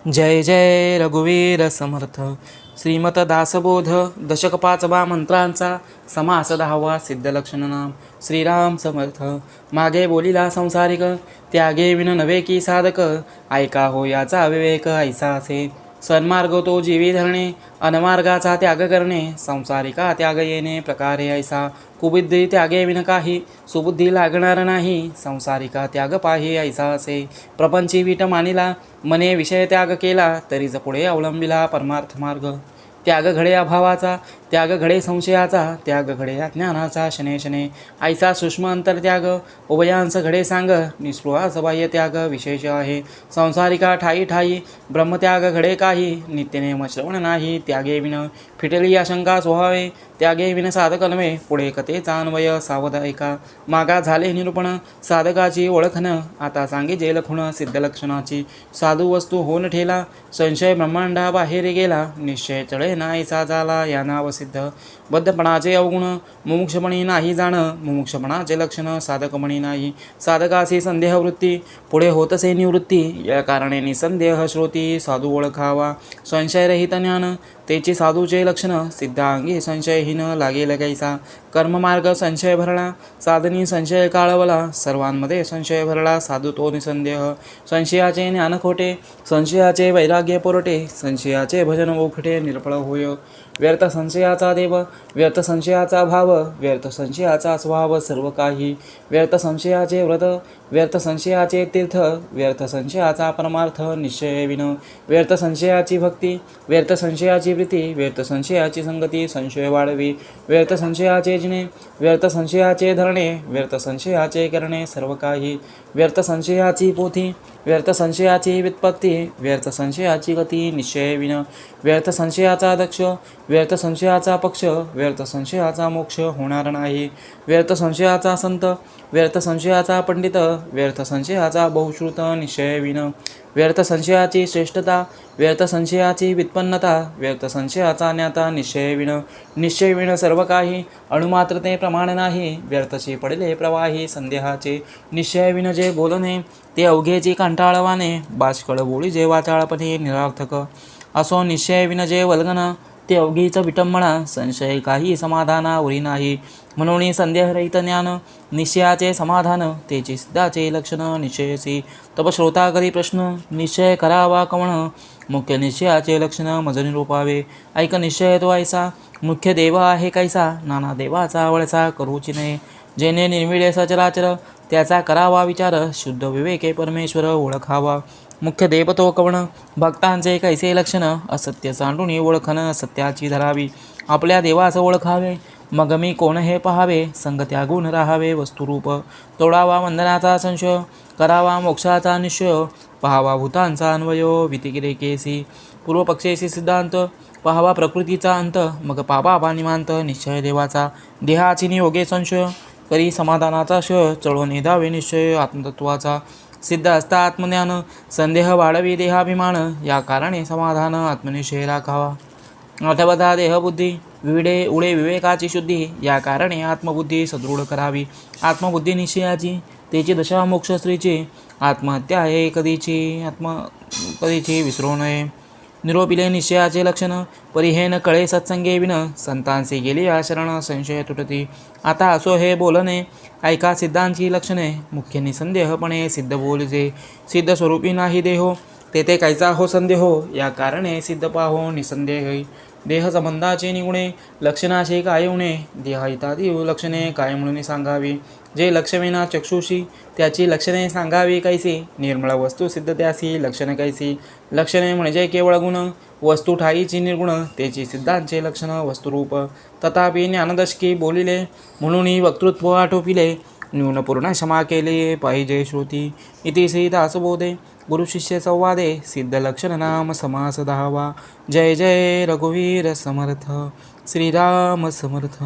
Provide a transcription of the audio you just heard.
जय जय रघुवीर समर्थ. श्रीमत दासबोध दशक 5 मंत्रांचा समास 10. सिद्धलक्षण नाम. श्रीराम समर्थ. मागे बोलिला संसारिक, त्यागे विन नवे की साधक. ऐका हो याचा विवेक ऐसा असे, सन्मार्ग तो जीवी धरणे, अनमार्गाचा त्याग करणे. संसारिका त्याग येणे प्रकारे ऐसा, कुबुद्धी त्यागे विन काही, सुबुद्धी लागणार नाही. संसारिका त्याग पाही ऐसा असे, प्रपंची वीट मानिला, मने विषय त्याग केला, तरीच पुढे अवलंबिला परमार्थ मार्ग. त्याग घडे अभावाचा, त्याग घडे संशयाचा, त्याग घडे अज्ञानाचा शने शने. ऐसा सूक्ष्म अंतरत्याग, उभयांस घडे सांग. निस्पृहास बाह्य त्याग विशेष आहे, संसारिका ठाई ठाई. ब्रह्मत्याग घडे काही, नित्यनेम श्रवण नाही. त्यागे विन फिटली आशंका स्वभावे, त्यागे विन साधक नव्हे. पुढे कथेचा अन्वय सावध ऐका, मागा झाले निरूपण. साधकाची ओळखन आता सांगे लखुण. सिद्धलक्षणाची साधू वस्तू होऊन ठेला, संशय ब्रह्मांडा बाहेर गेला. निश्चय चढे नाहीसा झाला या नाव सिद्ध. बद्धपणाचे अवगुण मुमुक्षपणी नाही जाण, मुमुक्षपणाचे लक्षण साधकपणी नाही. साधकाची संदेह वृत्ती, पुढे होतसे निवृत्ती. या कारणे निसंदेह श्रोती साधू ओळखावा. संशयरहित ज्ञान तेचे साधूचे लक्षण, सिद्धांगी संशयहीन लागेल कैसा. कर्ममार्ग संशय भरला, साधनी संशय काळवला. सर्वांमध्ये संशय भरला, साधू तो निसंदेह. संशयाचे ज्ञान खोटे, संशयाचे वैराग्य पोरटे. संशयाचे भजन ओखटे निरफळ होय. व्यर्थ संशयाचा देव, व्यर्थ संशयाचा भाव, व्यर्थ संशयाचा स्वभाव सर्व काही. व्यर्थ संशयाचे व्रत, व्यर्थ संशयाचे तीर्थ, व्यर्थ संशयाचा परमार्थ निश्चय विन. व्यर्थ संशयाची भक्ती, व्यर्थ संशयाची प्रीती, व्यर्थ संशयाची संगती संशय वाढवी. व्यर्थ संशयाचे जिणे, व्यर्थ संशयाचे धरणे, व्यर्थ संशयाचे करणे सर्व काही. व्यर्थ संशयाची पोथी, व्यर्थ संशयाची व्युत्पत्ती, व्यर्थ संशयाची गती निश्चय विन. व्यर्थ संशयाचा दक्ष, व्यर्थ संशयाचा पक्ष, व्यर्थ संशयाचा मोक्ष होणार नाही. व्यर्थ संशयाचा संत, व्यर्थ संशयाचा पंडित, व्यर्थ संशयाचा बहुश्रुत निश्चय विन. व्यर्थ संशयाची श्रेष्ठता, व्यर्थ संशयाची व्युत्पन्नता, व्यर्थ संशयाचा ज्ञाता निश्चय विन. निश्चय विन सर्व काही, अणुमात्र ते प्रमाण नाही. व्यर्थशी पडले प्रवाही संदेहाचे, निश्चय विन जे बोलणे ते अवघेची कंटाळवाने. बाष्कळ बोळी जे वाचाळपणे निरार्थक, असो निश्चय विन जे वल्गन ते अवघीच विटंबना. संशय काही समाधाना उरी नाही, म्हणून संदेहरहित ज्ञान निश्चयाचे समाधान. तेची सिद्धाचे लक्षण निश्चयसी. तप श्रोता करी प्रश्न, निश्चय करावा कवण. मुख्य निश्चयाचे लक्षण मज निरूपावे. ऐक निश्चय तो ऐसा, मुख्य देव आहे कैसा. नाना देवाचा वळसा करूची नये, जेणे निर्मिळे सचराचर त्याचा करावा विचार. शुद्ध विवेके परमेश्वर ओळखावा. मुख्य देव तो कवण, भक्तांचे कैसे लक्षण. असत्य सांडून ओळखन सत्याची धरावी. आपल्या देवास ओळखावे, मग मी कोण हे पहावे. संग त्यागून राहावे वस्तुरूप, तोडावा वंदनाचा संशय. करावा मोक्षाचा निश्चय, पहावा भूतांचा अन्वयो. वितिरेकेसी पूर्वपक्षेसी सिद्धांत, पहावा प्रकृतीचा अंत. मग पापा निमांत निश्चय देवाचा. देहाची नियोगे संशय, करी समाधानाचा शय. चळून निधावे निश्चय आत्मतत्वाचा. सिद्ध असता आत्मज्ञान, संदेह वाढवी देहाभिमान. या कारणे समाधान आत्मनिश्चय राखावा. अथवा देहबुद्धी विडे उडे विवेकाची शुद्धी. या कारणे आत्मबुद्धी सदृढ करावी. आत्मबुद्धी निश्चयाची, तेची दशा मोक्ष स्त्रीची. आत्महत्या आहे कधीची विसरू नये. निरोपिले निश्चयाचे लक्षण, परिहेन कळे सत्संगे विन. संतांसी गेली आशरण संशय तुटती. आता असो हे बोलणे, ऐका सिद्धांची लक्षणे. मुख्य निसंदेहपणे सिद्ध बोलजे, सिद्ध स्वरूपी नाही देहो. तेथे कैसा हो संदेहो, या कारणे सिद्ध पाहो निसंदेह. देह संबंधाचे निगुणे, लक्षणाचे काय उणे. देह इत्यादी लक्षणे काय म्हणून सांगावी. जे लक्षवेना चक्षुषी, त्याची लक्षणे सांगावी कैसी. निर्मळ वस्तू सिद्ध त्यासी लक्षण कैसी. लक्षणे म्हणजे केवळ गुण, वस्तू ठाईची निर्गुण. त्याची सिद्धांचे लक्षण वस्तुरूप. तथापि ज्ञानदशकी बोलिले, म्हणून वक्तृत्व आटोपिले. न्यून पूर्ण क्षमा केले पाहिजे श्रुती. इति श्री दासबोधे गुरुशिष्य संवादे सिद्धलक्षण नाम समास 10. जय जय रघुवीर समर्थ. श्रीराम समर्थ.